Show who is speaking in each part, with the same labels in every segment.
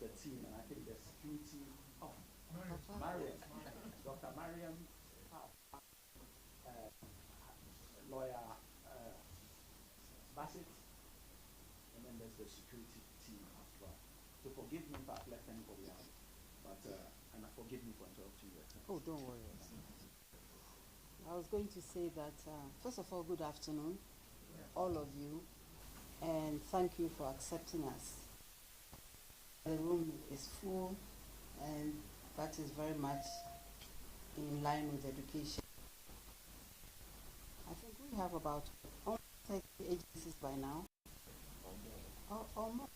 Speaker 1: the team, and I think the security. Oh, Mariam, Dr. Mariam, lawyer Bassett, and then there's the security team as well. So forgive me if I've left anybody out, but and forgive me for interrupting you.
Speaker 2: Oh, don't worry. I was going to say that, first of all, good afternoon, all of you, and thank you for accepting us. The room is full, and that is very much in line with education. I think we have about almost 30 agencies by now, or more.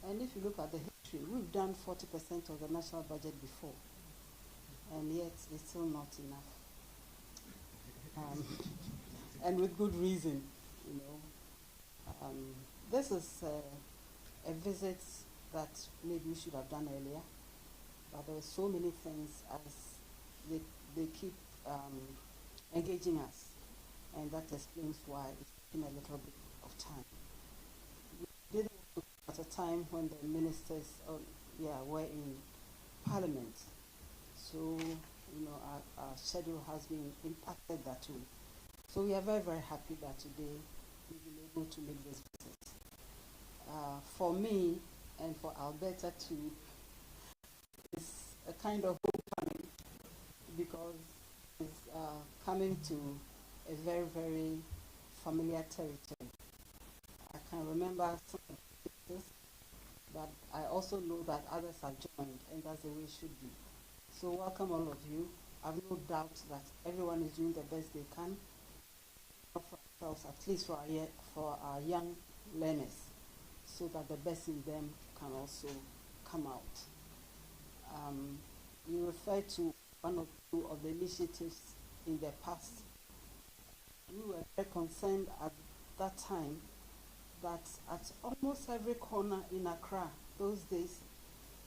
Speaker 2: And if you look at the history, we've done 40% of the national budget before, and yet it's still not enough. And with good reason, you know. This is a visit that maybe we should have done earlier, but there are so many things as they keep engaging us, and that explains why it's taken a little bit of time. We did it at a time when the ministers were in Parliament, so our schedule has been impacted that way. So we are very, very happy that today we've been able to make this visit. For me and for Alberta too, it's a kind of homecoming because it's coming to a very, very familiar territory. I can remember some of the places, but I also know that others have joined, and that's the way it should be. So welcome all of you. I have no doubt that everyone is doing the best they can for ourselves, at least for our young learners, so that the best in them can also come out. You refer to one or two of the initiatives in the past. We were very concerned at that time that at almost every corner in Accra those days,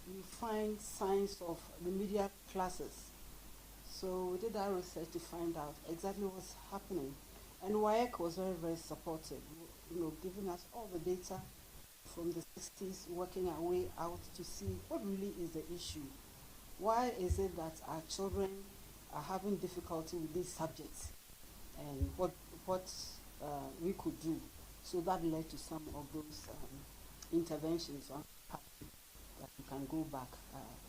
Speaker 2: you find signs of remedial classes. So we did our research to find out exactly what's happening. And WAEC was very, very supportive, giving us all the data from the 60s, working our way out to see what really is the issue. Why is it that our children are having difficulty with these subjects, and what we could do? So that led to some of those interventions on that we can go back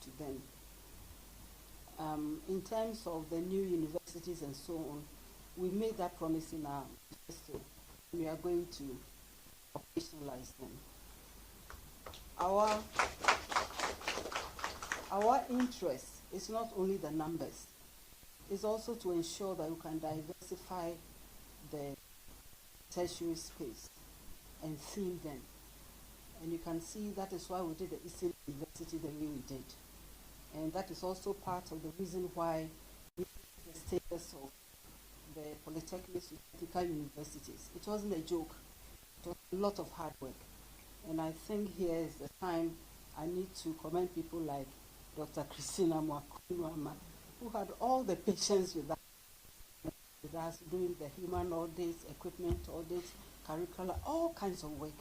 Speaker 2: to them. In terms of the new universities and so on, we made that promise in our manifesto. We are going to operationalize them. Our interest is not only the numbers, it's also to ensure that we can diversify the tertiary space and theme them. And you can see that is why we did the Eastern University the way we did. And that is also part of the reason why we did the status of the polytechnics with technical universities. It wasn't a joke. It was a lot of hard work. And I think here is the time I need to commend people like Dr. Christina Mwakunwama, who had all the patience with us doing the human audits, equipment audits, curricula, all kinds of work.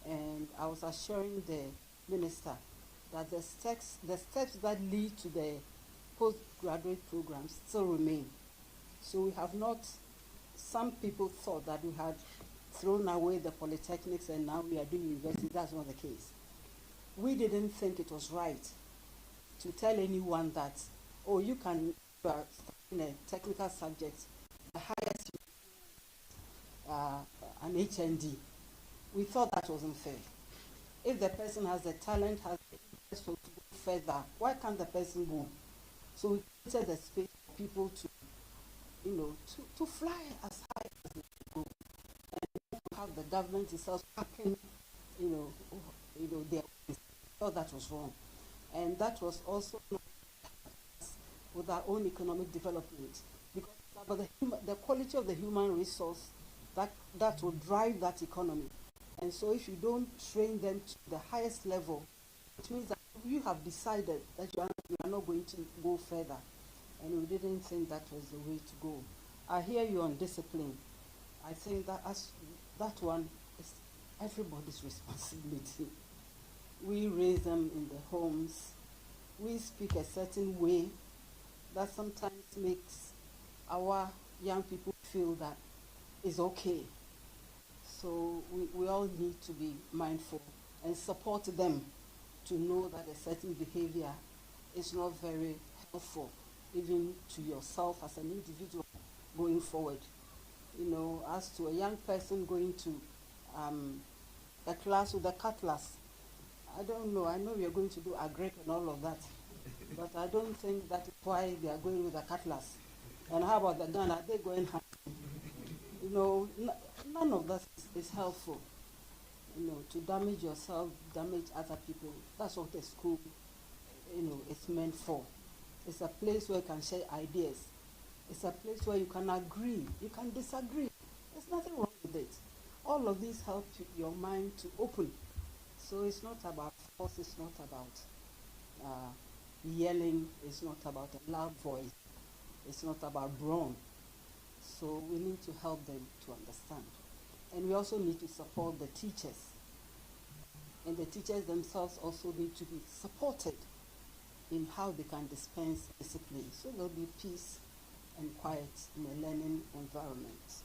Speaker 2: And I was assuring the minister that the steps that lead to the postgraduate programs still remain. So we have not, some people thought that we had thrown away the polytechnics and now we are doing university. That's not the case. We didn't think it was right to tell anyone that, oh, you are in a technical subject, the highest an HND. We thought that wasn't fair. If the person has the talent, has the interest to go further, why can't the person go? So we created the space for people to, to fly as high as they go, and to have the government itself backing, their. Thought that was wrong, and that was also with our own economic development, because it's about the quality of the human resource that will drive that economy. And so if you don't train them to the highest level, it means that you have decided that you are not going to go further. And we didn't think that was the way to go. I hear you on discipline. I think that that one is everybody's responsibility. we raise them in the homes, we speak a certain way that sometimes makes our young people feel that it's okay. So we all need to be mindful and support them to know that a certain behavior is not very helpful, even to yourself as an individual going forward. You know, as to a young person going to a class with a cutlass, I don't know. I know we are going to do a grip and all of that, but I don't think that is why they are going with a cutlass. And how about the gun? Are they going hunting? You know, none of that is helpful. You know, to damage yourself, damage other people. That's what a school, you know, is meant for. It's a place where you can share ideas. It's a place where you can agree, you can disagree. There's nothing wrong with it. All of these help your mind to open. So it's not about force, it's not about yelling, it's not about a loud voice, it's not about brawn. So we need to help them to understand. And we also need to support the teachers. And the teachers themselves also need to be supported in how they can dispense discipline. So there'll be peace and quiet in a learning environment.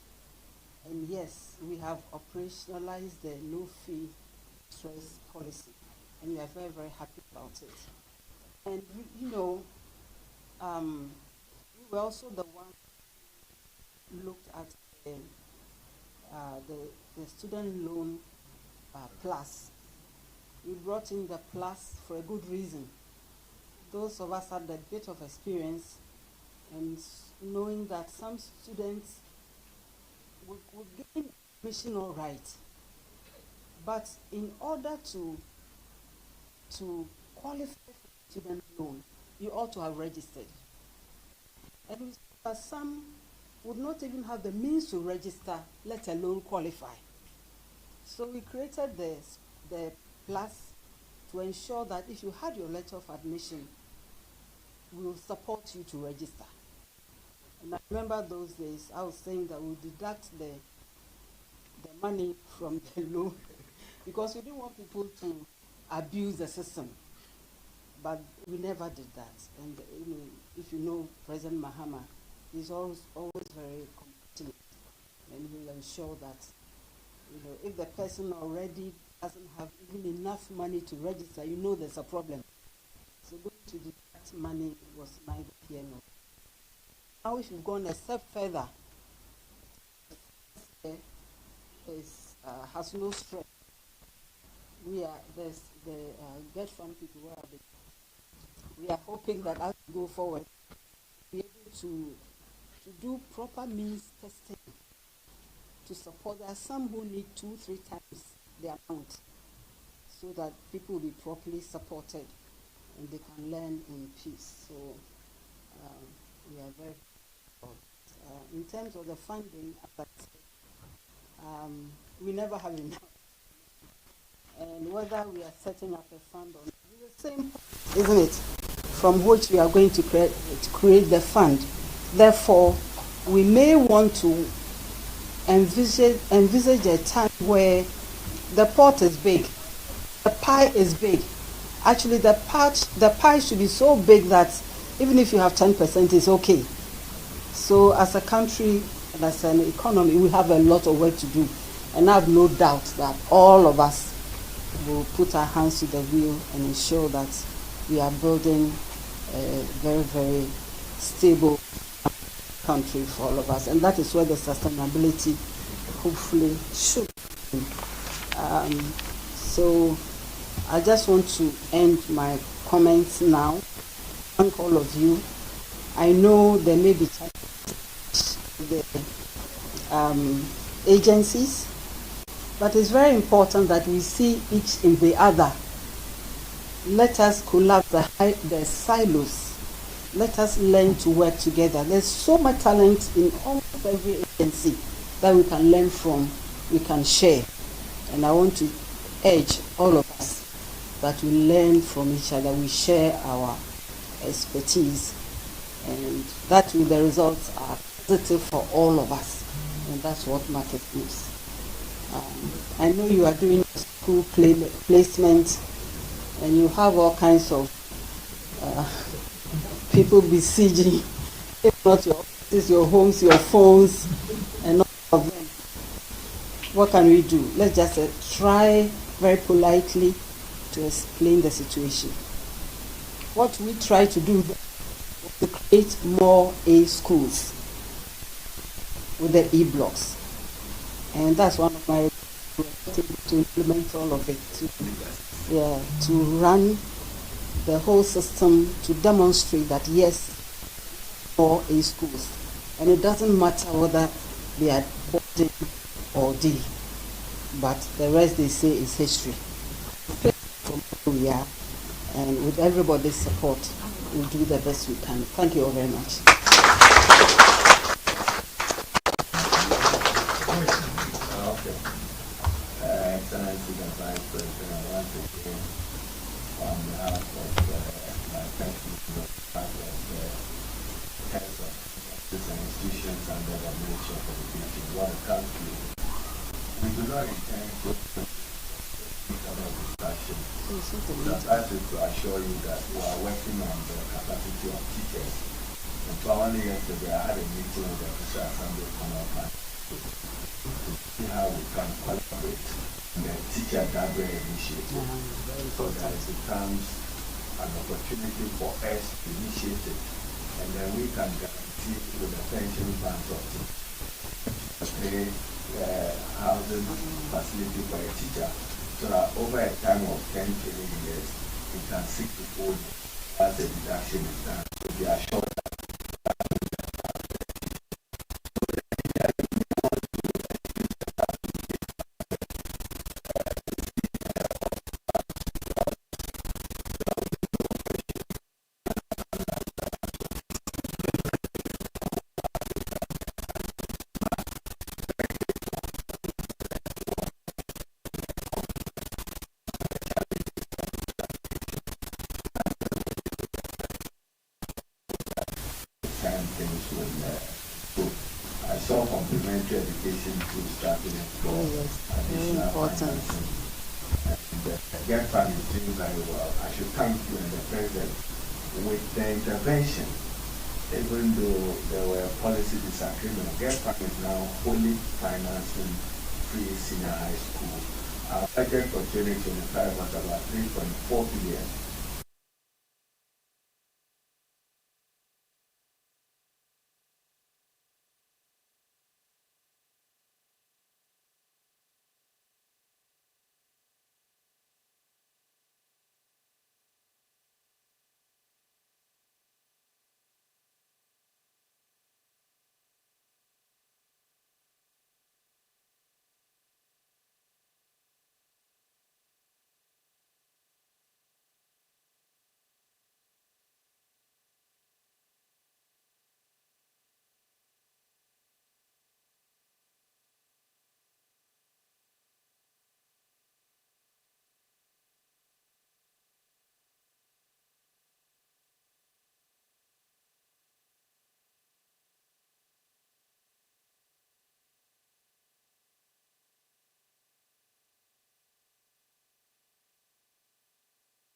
Speaker 2: And yes, we have operationalized the no-fee stress policy, and we are very, very happy about it. And you know, we were also the one who looked at the student loan plus. We brought in the plus for a good reason. Those of us had a bit of experience and knowing that some students would gain admission all right, but in order to qualify for student loan, you ought to have registered. And we saw that some would not even have the means to register, let alone qualify. So we created the plus to ensure that if you had your letter of admission, we will support you to register. And I remember those days, I was saying that we'll deduct the money from the loan because we didn't want people to abuse the system. But we never did that. And you know, if you know President Mahama, he's always very compassionate, and he'll ensure that, you know, if the person already doesn't have even enough money to register, you know there's a problem. So going to deduct money was neither here nor there. Now, if you've gone a step further, has no strength. There's the Get Fund people where are they? We are hoping that as we go forward, we'll be able to do proper means testing to support. There are some who need 2-3 times the amount so that people will be properly supported and they can learn in peace. So we are very in terms of the funding, as I said, we never have enough. And whether we are setting up a fund or not, it's the same, isn't it? From which we are going to create the fund. Therefore, we may want to envisage a time where the pot is big, the pie is big. Actually, the pie should be so big that even if you have 10%, it's okay. So as a country and as an economy, we have a lot of work to do. And I have no doubt that all of us will put our hands to the wheel and ensure that we are building a very, very stable country for all of us. And that is where the sustainability hopefully should be. So I just want to end my comments now. Thank all of you. I know there may be challenges with the agencies, but it's very important that we see each in the other. Let us collapse the silos. Let us learn to work together. There's so much talent in almost every agency that we can learn from, we can share. And I want to urge all of us that we learn from each other, we share our expertise, and that will the results are positive for all of us. And that's what matters most. I know you are doing school placement, and you have all kinds of people besieging, if not your offices, your homes, your phones, and all of them. What can we do? Let's just try very politely to explain the situation. What we try to do is to create more A schools with the e-blocks. And that's one of my to implement all of it, to run the whole system, to demonstrate that yes, more A schools. And it doesn't matter whether they are boarding or D, but the rest they say is history. From where we are, and with everybody's support, we'll do the best we can. Thank you all very much.
Speaker 3: Excellency, the Vice President, I want to say on behalf of my country, the fact of the heads of these institutions under the Ministry of Education, what a country. We do not intend to speak about discussion. That is to assure you that we are working on the capacity of teachers. And probably yesterday I had a meeting with the Official Assembly of Commonwealth to see how we can collaborate in the teacher gathering initiative, so that it becomes an opportunity for us to initiate it, and then we can guarantee with the pension funds of pay housing facility for a teacher, so that over a time of 10 to 20 years, we can seek to hold as a deduction is done. So we are sure that things will I saw complementary education through starting for additional financing. And the GET Fund is doing very well. I should thank you and the President with the intervention. Even though there were policy disagreements, GET Fund is now fully financing pre-senior high school. Our budget for 2025 was about 3.4 billion.